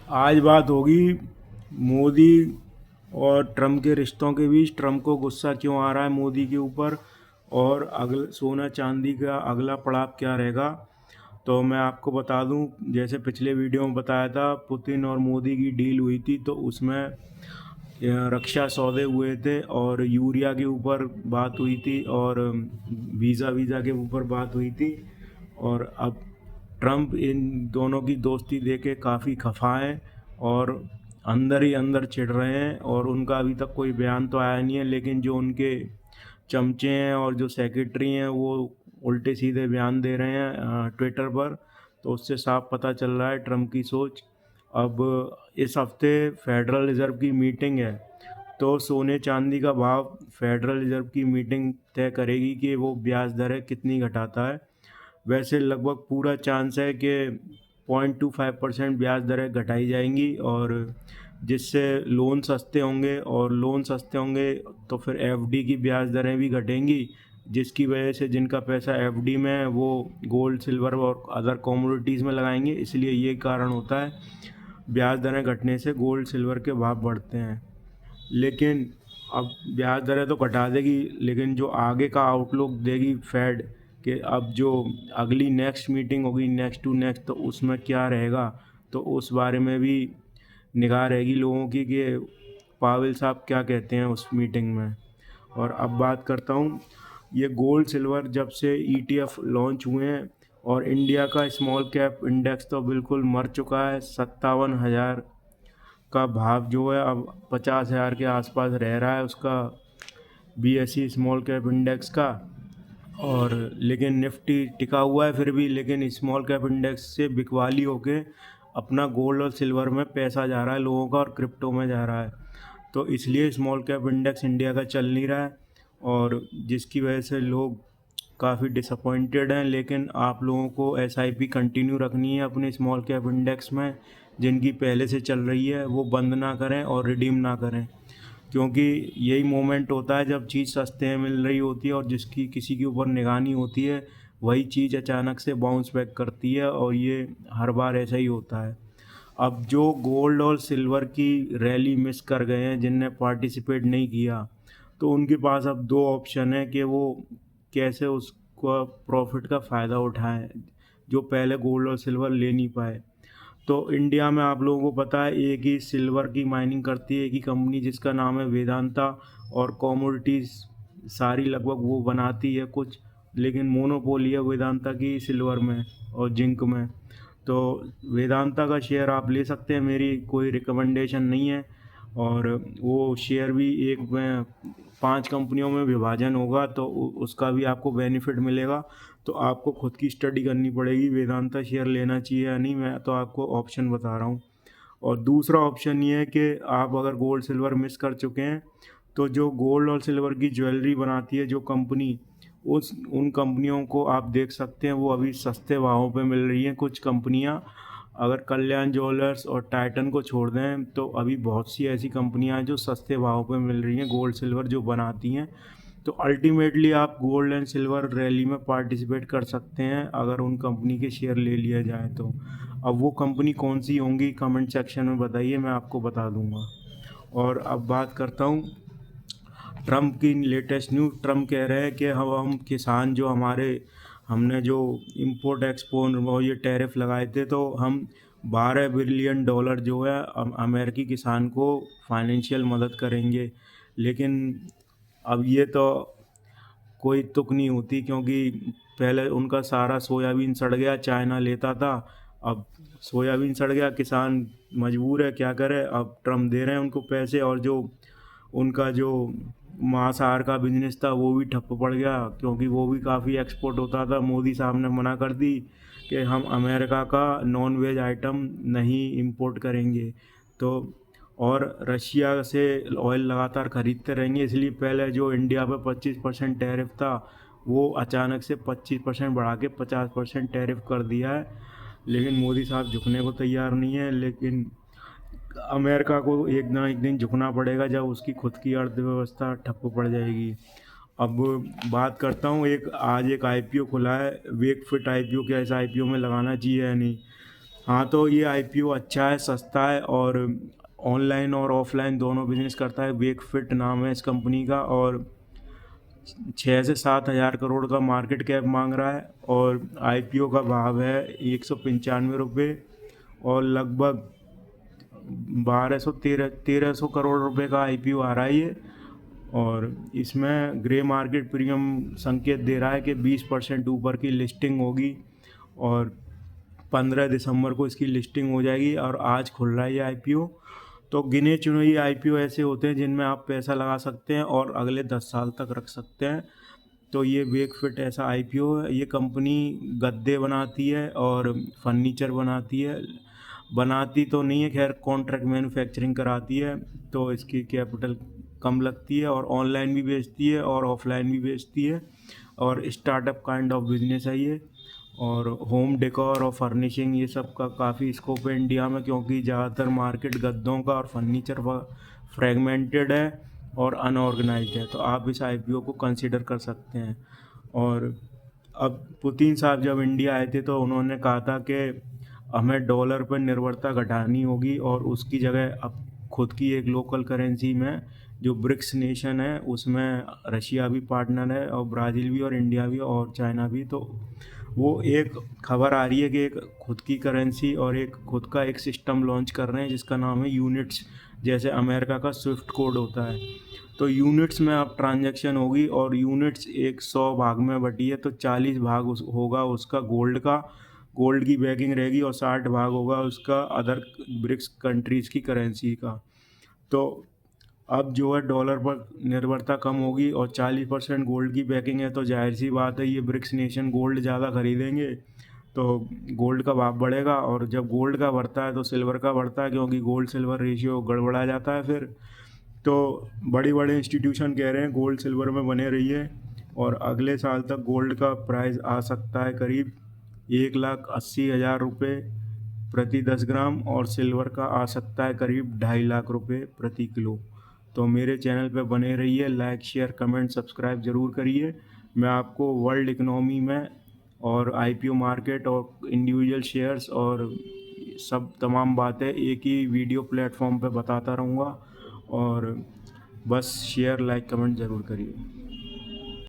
आज बात होगी मोदी और ट्रम्प के रिश्तों के बीच। ट्रम्प को गुस्सा क्यों आ रहा है मोदी के ऊपर, और अगला सोना चांदी का अगला पड़ाव क्या रहेगा। तो मैं आपको बता दूं, जैसे पिछले वीडियो में बताया था, पुतिन और मोदी की डील हुई थी, तो उसमें रक्षा सौदे हुए थे और यूरिया के ऊपर बात हुई थी और वीज़ा वीज़ा के ऊपर बात हुई थी। और अब ट्रम्प इन दोनों की दोस्ती देके काफ़ी खफा हैं और अंदर ही अंदर चिढ़ रहे हैं। और उनका अभी तक कोई बयान तो आया नहीं है, लेकिन जो उनके चमचे हैं और जो सेक्रेटरी हैं वो उल्टे सीधे बयान दे रहे हैं ट्विटर पर। तो उससे साफ पता चल रहा है ट्रम्प की सोच। अब इस हफ्ते फेडरल रिज़र्व की मीटिंग है, तो सोने चांदी का भाव फेडरल रिज़र्व की मीटिंग तय करेगी कि वो ब्याज दरें कितनी घटाता है। वैसे लगभग पूरा चांस है कि 0.25% ब्याज दरें घटाई जाएंगी, और जिससे लोन सस्ते होंगे, और लोन सस्ते होंगे तो फिर एफडी की ब्याज दरें भी घटेंगी, जिसकी वजह से जिनका पैसा एफडी में है वो गोल्ड सिल्वर और अदर कमोडिटीज़ में लगाएंगे। इसलिए ये कारण होता है ब्याज दरें घटने से गोल्ड सिल्वर के भाव बढ़ते हैं। लेकिन अब ब्याज दरें तो घटा देगी, लेकिन जो आगे का आउटलुक देगी फेड, कि अब जो अगली नेक्स्ट मीटिंग होगी नेक्स्ट टू नेक्स्ट, तो उसमें क्या रहेगा, तो उस बारे में भी निगाह रहेगी लोगों की कि पावेल साहब क्या कहते हैं उस मीटिंग में। और अब बात करता हूँ, ये गोल्ड सिल्वर जब से ईटीएफ लॉन्च हुए हैं, और इंडिया का स्मॉल कैप इंडेक्स तो बिल्कुल मर चुका है। 57,000 का भाव जो है अब 50,000 के आसपास रह रहा है उसका, बीएसई स्मॉल कैप इंडेक्स का। और लेकिन निफ्टी टिका हुआ है फिर भी, लेकिन स्मॉल कैप इंडेक्स से बिकवाली होके अपना गोल्ड और सिल्वर में पैसा जा रहा है लोगों का, और क्रिप्टो में जा रहा है। तो इसलिए स्मॉल कैप इंडेक्स इंडिया का चल नहीं रहा है, और जिसकी वजह से लोग काफ़ी डिसअपॉइंटेड हैं। लेकिन आप लोगों को एसआईपी कंटिन्यू रखनी है अपने स्मॉल कैप इंडेक्स में। जिनकी पहले से चल रही है वो बंद ना करें और रिडीम ना करें, क्योंकि यही मोमेंट होता है जब चीज़ सस्ते में मिल रही होती है और जिसकी किसी के ऊपर निगाह नहीं होती है, वही चीज़ अचानक से बाउंस बैक करती है, और ये हर बार ऐसा ही होता है। अब जो गोल्ड और सिल्वर की रैली मिस कर गए हैं, जिनने पार्टिसिपेट नहीं किया, तो उनके पास अब दो ऑप्शन है कि वो कैसे उसको प्रॉफिट का फ़ायदा उठाएं, जो पहले गोल्ड और सिल्वर ले नहीं पाए। तो इंडिया में आप लोगों को पता है एक ही सिल्वर की माइनिंग करती है एक ही कंपनी, जिसका नाम है वेदांता। और कमोडिटीज़ सारी लगभग वो बनाती है कुछ, लेकिन मोनोपोली है वेदांता की सिल्वर में और जिंक में। तो वेदांता का शेयर आप ले सकते हैं, मेरी कोई रिकमेंडेशन नहीं है। और वो शेयर भी एक में 5 कंपनियों में विभाजन होगा, तो उसका भी आपको बेनिफिट मिलेगा। तो आपको खुद की स्टडी करनी पड़ेगी वेदांता शेयर लेना चाहिए या नहीं। मैं तो आपको ऑप्शन बता रहा हूँ। और दूसरा ऑप्शन ये है कि आप अगर गोल्ड सिल्वर मिस कर चुके हैं, तो जो गोल्ड और सिल्वर की ज्वेलरी बनाती है जो कंपनी, उस उन कंपनियों को आप देख सकते हैं, वो अभी सस्ते भावों पे मिल रही हैं कुछ कंपनियां। अगर कल्याण ज्वेलर्स और टाइटन को छोड़ दें, तो अभी बहुत सी ऐसी कंपनियां हैं जो सस्ते भावों पे मिल रही हैं गोल्ड सिल्वर जो बनाती हैं। तो अल्टीमेटली आप गोल्ड एंड सिल्वर रैली में पार्टिसिपेट कर सकते हैं अगर उन कंपनी के शेयर ले लिया जाए तो। अब वो कंपनी कौन सी होंगी कमेंट सेक्शन में बताइए, मैं आपको बता दूंगा। और अब बात करता हूँ ट्रम्प की लेटेस्ट न्यूज़। ट्रम्प कह रहे हैं कि हम किसान जो हमारे, हमने जो इंपोर्ट एक्सपोर्ट और ये टैरिफ लगाए थे, तो हम $12 बिलियन जो है अमेरिकी किसान को फाइनेंशियल मदद करेंगे। लेकिन अब ये तो कोई तुक नहीं होती, क्योंकि पहले उनका सारा सोयाबीन सड़ गया, चाइना लेता था। अब सोयाबीन सड़ गया, किसान मजबूर है, क्या करे। अब ट्रम्प दे रहे हैं उनको पैसे, और जो उनका जो मांसाहार का बिजनेस था वो भी ठप्प पड़ गया, क्योंकि वो भी काफ़ी एक्सपोर्ट होता था। मोदी साहब ने मना कर दी कि हम अमेरिका का नॉन वेज आइटम नहीं इंपोर्ट करेंगे। तो और रशिया से ऑयल लगातार ख़रीदते रहेंगे, इसलिए पहले जो इंडिया पे 25% टैरिफ था, वो अचानक से 25% बढ़ा के 50% टैरिफ कर दिया है। लेकिन मोदी साहब झुकने को तैयार नहीं है। लेकिन अमेरिका को एक ना एक दिन झुकना पड़ेगा, जब उसकी खुद की अर्थव्यवस्था ठप्प पड़ जाएगी। अब बात करता हूँ, एक आज एक आईपीओ खुला है वेक फिट आईपीओ, क्या इस आईपीओ में लगाना चाहिए या नहीं। हाँ, तो ये आईपीओ अच्छा है, सस्ता है और ऑनलाइन और ऑफलाइन दोनों बिजनेस करता है। वेकफिट नाम है इस कंपनी का और 6 से 7 हज़ार करोड़ का मार्केट कैप मांग रहा है और आईपीओ का भाव है ₹195 और लगभग 1300 करोड़ रुपए का आईपीओ आ रहा है ये। और इसमें ग्रे मार्केट प्रीमियम संकेत दे रहा है कि 20% ऊपर की लिस्टिंग होगी और 15 दिसंबर को इसकी लिस्टिंग हो जाएगी और आज खुल रहा है ये आईपीओ। तो गिने चुने ये आईपीओ ऐसे होते हैं जिनमें आप पैसा लगा सकते हैं और अगले 10 साल तक रख सकते हैं। तो ये वेकफिट ऐसा आईपीओ है। ये कंपनी गद्दे बनाती है और फर्नीचर बनाती है। बनाती तो नहीं है, खैर कॉन्ट्रैक्ट मैन्युफैक्चरिंग कराती है। तो इसकी कैपिटल कम लगती है और ऑनलाइन भी बेचती है और ऑफलाइन भी बेचती है और स्टार्टअप काइंड ऑफ बिजनेस है ये। और होम डेकोर और फर्निशिंग ये सब का काफ़ी स्कोप है इंडिया में, क्योंकि ज़्यादातर मार्केट गद्दों का और फर्नीचर का फ्रेगमेंटेड है और अनऑर्गेनाइज्ड है। तो आप इस आईपीओ को कंसिडर कर सकते हैं। और अब पुतिन साहब जब इंडिया आए थे तो उन्होंने कहा था कि हमें डॉलर पर निर्भरता घटानी होगी और उसकी जगह अब खुद की एक लोकल करेंसी में, जो ब्रिक्स नेशन है उसमें रशिया भी पार्टनर है और ब्राज़ील भी और इंडिया भी और चाइना भी। तो वो एक खबर आ रही है कि एक खुद की करेंसी और एक खुद का एक सिस्टम लॉन्च कर रहे हैं जिसका नाम है यूनिट्स। जैसे अमेरिका का स्विफ्ट कोड होता है, तो यूनिट्स में अब ट्रांजैक्शन होगी और यूनिट्स एक 100 भाग में बटी है, तो 40 भाग होगा उसका गोल्ड का, गोल्ड की बैकिंग रहेगी और 60 भाग होगा उसका अदर ब्रिक्स कंट्रीज़ की करेंसी का। तो अब जो है डॉलर पर निर्भरता कम होगी और 40% गोल्ड की बैकिंग है, तो जाहिर सी बात है ये ब्रिक्स नेशन गोल्ड ज़्यादा खरीदेंगे तो गोल्ड का भाव बढ़ेगा। और जब गोल्ड का बढ़ता है तो सिल्वर का बढ़ता है, क्योंकि गोल्ड सिल्वर रेशियो गड़बड़ा जाता है फिर। तो बड़े बड़े इंस्टीट्यूशन कह रहे हैं गोल्ड सिल्वर में बने रहिए और अगले साल तक गोल्ड का प्राइस आ सकता है करीब 1,80,000 रुपये प्रति 10 ग्राम और सिल्वर का आ सकता है करीब 2.5 लाख रुपये प्रति किलो। तो मेरे चैनल पे बने रहिए, लाइक शेयर कमेंट सब्सक्राइब ज़रूर करिए। मैं आपको वर्ल्ड इकनॉमी में और आईपीओ मार्केट और इंडिविजुअल शेयर्स और सब तमाम बातें एक ही वीडियो प्लेटफॉर्म पे बताता रहूँगा। और बस शेयर लाइक कमेंट ज़रूर करिए।